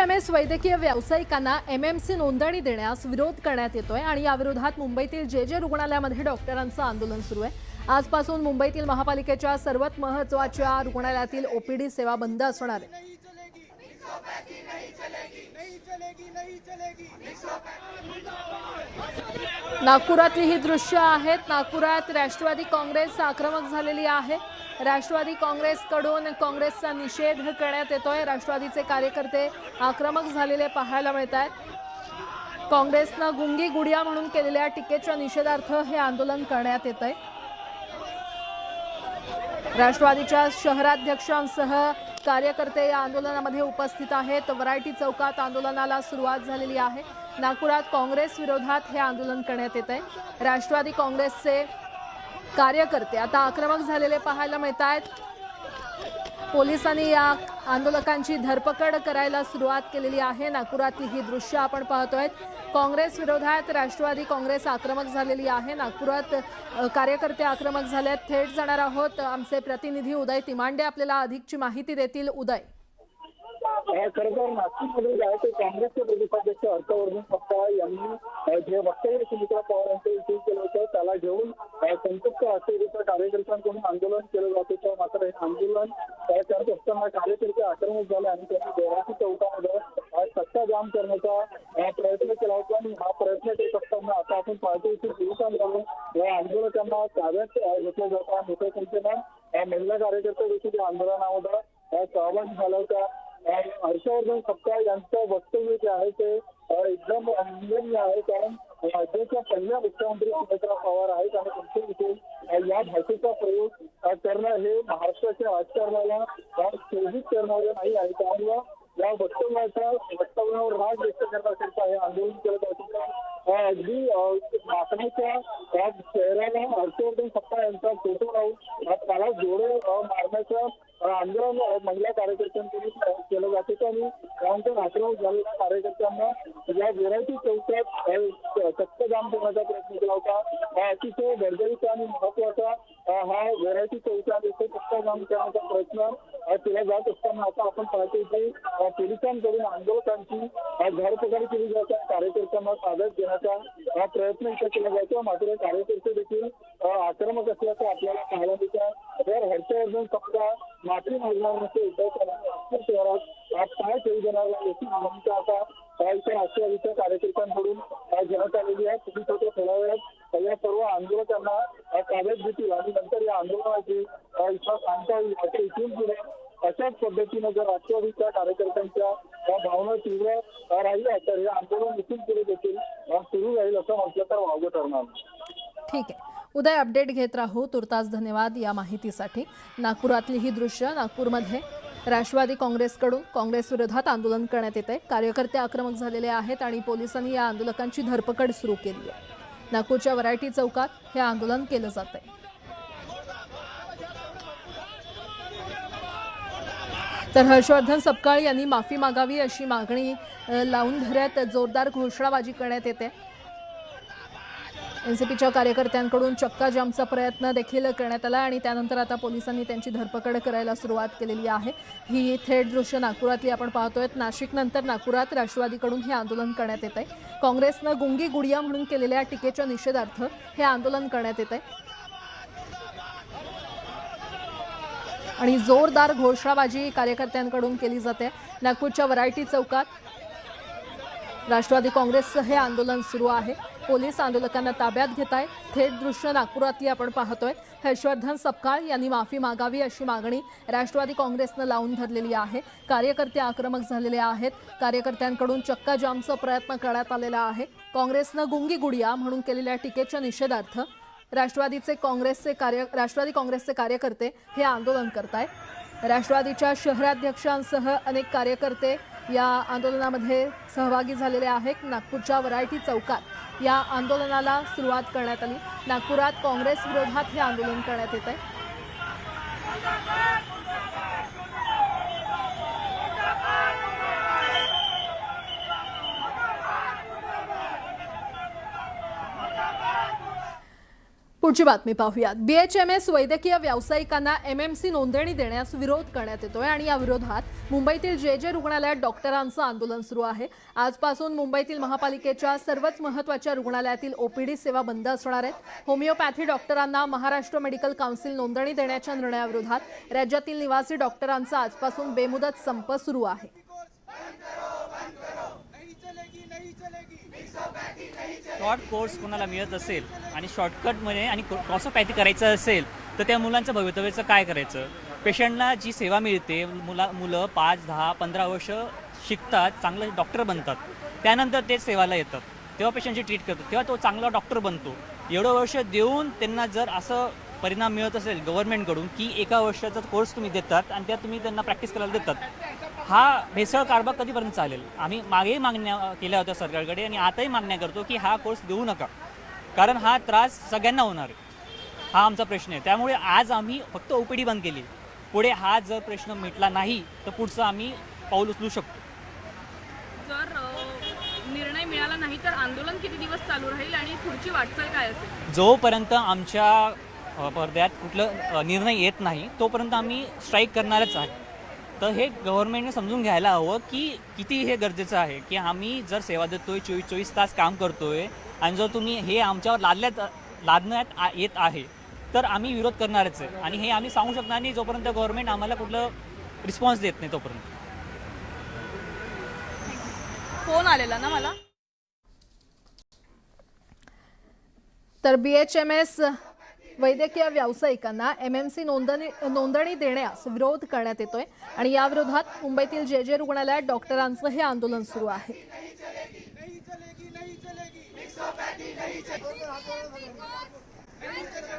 BHMS वैद्यकीय व्यावसायिकांना MMC नोंदणी देण्यास विरोध करण्यात येतोय आणि या विरोधात मुंबईतील जे रुग्णालयामध्ये डॉक्टरांचं आंदोलन सुरू आहे। आजपासून मुंबईतील महापालिकेच्या सर्वात महत्त्वाच्या रुग्णालयातील OPD सेवा बंद असणार आहे। नागपुरातली ही दृश्य आहेत। नागपुरात राष्ट्रवादी काँग्रेस आक्रमक झालेली आहे। राष्ट्रवादी काँग्रेसकडून काँग्रेसचा निषेध करण्यात येतोय। राष्ट्रवादीचे कार्यकर्ते आक्रमक झालेले पाहायला मिळत आहेत। काँग्रेसनं गुंगी गुडिया म्हणून केलेल्या टीकेच्या निषेधार्थ हे आंदोलन करण्यात येतंय। राष्ट्रवादीच्या शहराध्यक्षांसह कार्यकर्ते या आंदोलनामध्ये उपस्थित आहेत। वरायटी चौकात आंदोलनाला सुरुवात झालेली आहे। नागपुरात काँग्रेस विरोधात हे आंदोलन करण्यात येत आहे। राष्ट्रवादी काँग्रेसचे कार्यकर्ते आता आक्रमक झालेले पाहायला मिळत आहेत। पोलिसांनी या आंदोलकांची धरपकड करायला सुरुवात केलेली आहे। नागपुरातली ही दृश्य आपण पाहतोय। काँग्रेस विरोधात राष्ट्रवादी काँग्रेस आक्रमक झालेली आहे। नागपुरात कार्यकर्ते आक्रमक झालेत। थेट जाणार आहोत। आमचे प्रतिनिधी उदय तिमांडे आपल्याला अधिकची माहिती देतील। उदय, खरं तर नागपूरमध्ये जे आहे ते काँग्रेसचे प्रदेशाध्यक्ष हर्षवर्धन सपकाळ यांनी जे वक्तव्य सुमित्रा पवार यांचं विषयी केलं होतं त्याला घेऊन संतप्त असलेल्या कार्यकर्त्यांकडून आंदोलन केलं जात होतं। मात्र हे आंदोलन करत असताना कार्यकर्ते आक्रमक झाले आणि त्यांनी वरायटी चौकामध्ये सत्ता जाम करण्याचा प्रयत्न केला होता। आणि हा प्रयत्न करत असताना आता आपण पाहतो की पोलिसांकडून या आंदोलकांना ताब्यात घेतलं जातं। मोठ्या संख्येनं महिला कार्यकर्ते देखील या आंदोलनामध्ये सहभागी झाला होता। हर्षवर्धन सपकाळ यांचं वक्तव्य जे आहे ते एकदम निंदनीय आहे, कारण राज्याच्या पहिल्या मुख्यमंत्री सुमित्रा पवार आहेत आणि त्यांच्याविषयी या भाषेचा प्रयोग करणं हे महाराष्ट्राच्या राजकारणाला शोधित करणारे नाही आहे। त्यामुळे या वक्तव्यावर राग व्यक्त करण्याकरिता हे आंदोलन केलं जात होतं। अगदी नागपूरच्या शहराला हर्षवर्धन सपकाळ यांचा फोटो लावून त्याला जोडे मारण्याचं आंदोलन महिला कार्यकर्त्यांकडून केलं जात होतं आणि त्यानंतर आक्रमक झालेल्या कार्यकर्त्यांना या व्हरायटी चौकात सत्ता जाम करण्याचा प्रयत्न केला होता। अतिशय गरजेचा आणि महत्वाचा हा व्हरायटी चौकात इथे सत्ता जाम करण्याचा प्रयत्न केला जात असताना आता आपण पाहतो की पोलिसांकडून आंदोलकांची धरपकड केली जाते। कार्यकर्त्यांना ताब्यात घेण्याचा प्रयत्न इथे केला जातो। मात्र कार्यकर्ते देखील आक्रमक असल्याचं आपल्याला पाहायला मिळतं। तर हर्षवर्धन सपकाळ माफी मागणार नसेल तर नागपूर शहरात पाय ठेवू देणार याची भूमिका आता राष्ट्रवादीच्या कार्यकर्त्यांकडून घेण्यात आलेली आहे। पोलीस होते थोड्या वेळात या सर्व आंदोलकांना ताब्यात घेतील आणि नंतर या आंदोलनाची इथं सांगता येईल असे इथून पुढे अशाच पद्धतीनं जर राष्ट्रवादीच्या कार्यकर्त्यांच्या भावना तीव्र राहिल्या तर हे आंदोलन इथून पुढे देखील सुरू राहील असं म्हटलं तर वावगं ठरणार। ठीक आहे उदय, अपडेट घेत राहू। तुर्तास धन्यवाद या माहितीसाठी। नागपुरातली ही दृश्य, नागपूरमध्ये राष्ट्रवादी काँग्रेसकडून काँग्रेस विरोधात आंदोलन करण्यात येत आहे। कार्यकर्ते आक्रमक झालेले आहेत आणि पोलिसांनी या आंदोलकांची धरपकड सुरू केली आहे। नागपूरच्या वरायटी चौकात हे आंदोलन केलं जात आहे। तर हर्षवर्धन सपकाळ यांनी माफी मागावी अशी मागणी लावून धरत जोरदार घोषणाबाजी करण्यात येते। एनसीपीच्या कार्यकर्त्यांकडून चक्का जामचा प्रयत्न देखील करण्यात आला आणि त्यानंतर आता पोलिसांनी त्यांची धरपकड करायला सुरुवात केलेली आहे। ही थेट दृश्य नागपुरातली आपण पाहतोय। नाशिकनंतर नागपुरात राष्ट्रवादीकडून हे आंदोलन करण्यात येत आहे। काँग्रेसनं गुंगी गुडिया म्हणून केलेल्या टीकेच्या निषेधार्थ हे आंदोलन करण्यात येत आहे आणि जोरदार घोषणाबाजी कार्यकर्त्यांकडून केली जाते। नागपूरच्या वरायटी चौकात राष्ट्रवादी काँग्रेसचं हे आंदोलन सुरू आहे। पोलीस आंदोलकांना ताब्यात घेत आहेत। थेट दृश्य नागपुरातली आपण पाहतोय। हर्षवर्धन सपकाळ यांनी माफी मागावी अशी मागणी राष्ट्रवादी काँग्रेसनं लावून धरलेली आहे। कार्यकर्ते आक्रमक झालेले आहेत। कार्यकर्त्यांकडून चक्का जामचा प्रयत्न करण्यात आलेला आहे। काँग्रेसनं गुंगी गुडिया म्हणून केलेल्या टीकेच्या निषेधार्थ राष्ट्रवादी काँग्रेसचे कार्यकर्ते हे आंदोलन करतायत। राष्ट्रवादीच्या शहराध्यक्षांसह अनेक कार्यकर्ते या आंदोलनामध्ये सहभागी झालेले आहेत। नागपूरच्या वरायटी चौकात या आंदोलनाला सुरुवात करण्यात आली। नागपुरात काँग्रेस विरोधात हे आंदोलन करण्यात येत आहे। पुढची बातमी पाहूयात. BHMS वैद्यकीय व्यावसायिकांना MMC नोंदणी देण्यास विरोध करण्यात येतोय आणि या विरोधात मुंबईतील JJ रुग्णालयात डॉक्टरांचं आंदोलन सुरू आहे. आजपासून मुंबईतील महापालिकेच्या सर्वच महत्त्वाच्या रुग्णालयातील OPD सेवा बंद असणार आहेत. होमिओपॅथी डॉक्टरांना महाराष्ट्र मेडिकल काउन्सिल नोंदणी देण्याच्या निर्णयाविरोधात राज्यातील निवासी डॉक्टरांचा आजपासून बेमुदत संप सुरू आहे. शॉर्ट कोर्स कोणाला मिळत असेल आणि शॉर्टकटमध्ये आणि क्रॉसोपॅथी करायचं असेल तर त्या मुलांचं भवितव्याचं काय करायचं. पेशंटला जी सेवा मिळते, मुलं 5, 10, 15 वर्ष शिकतात, चांगले डॉक्टर बनतात, त्यानंतर तेच सेवाला येतात, तेव्हा पेशंटची ट्रीट करतात, तेव्हा तो चांगला डॉक्टर बनतो. एवढं वर्ष देऊन त्यांना जर असं परिणाम मिळत असेल गव्हर्नमेंटकडून की 1 वर्षाचा कोर्स तुम्ही देतात आणि त्यात तुम्ही त्यांना प्रॅक्टिस करायला देतात, हा भेसळ कारभार कधीपर्यंत चालेल. आम्ही मागेही मागण्या केल्या होत्या सरकारकडे आणि आताही मागण्या करतो की हा कोर्स देऊ नका, कारण हा त्रास सगळ्यांना होणार आहे. हा आमचा प्रश्न आहे. त्यामुळे आज आम्ही फक्त OPD बंद केली. पुढे हा जर प्रश्न मिटला नाही तर पुढचं आम्ही पाऊल उचलू शकतो. जर निर्णय मिळाला नाही तर आंदोलन किती दिवस चालू राहील आणि पुढची वाटचाल काय असेल? जोपर्यंत आमच्या पडद्यात कुठलं निर्णय येत नाही तोपर्यंत आम्ही स्ट्राईक करणारच आहे. तर हे गव्हर्नमेंटने समजून घ्यायला हवं की किती हे गरजेचं आहे की आम्ही जर सेवा देतोय, 24 तास काम करतोय आणि जर तुम्ही हे आमच्यावर लादण्यात येत आहे तर आम्ही विरोध करणारच आहे. आणि हे आम्ही सांगू शकणार नाही जोपर्यंत गव्हर्नमेंट आम्हाला कुठलं रिस्पॉन्स देत नाही तोपर्यंत. फोन आलेला ना मला. तर BHMS वैद्यकीय व्यावसायिकांना MMC नोंदणी देण्यास विरोध करण्यात येतोय आणि या विरोधात मुंबईतील JJ रुग्णालयात डॉक्टरांचं हे आंदोलन सुरू आहे.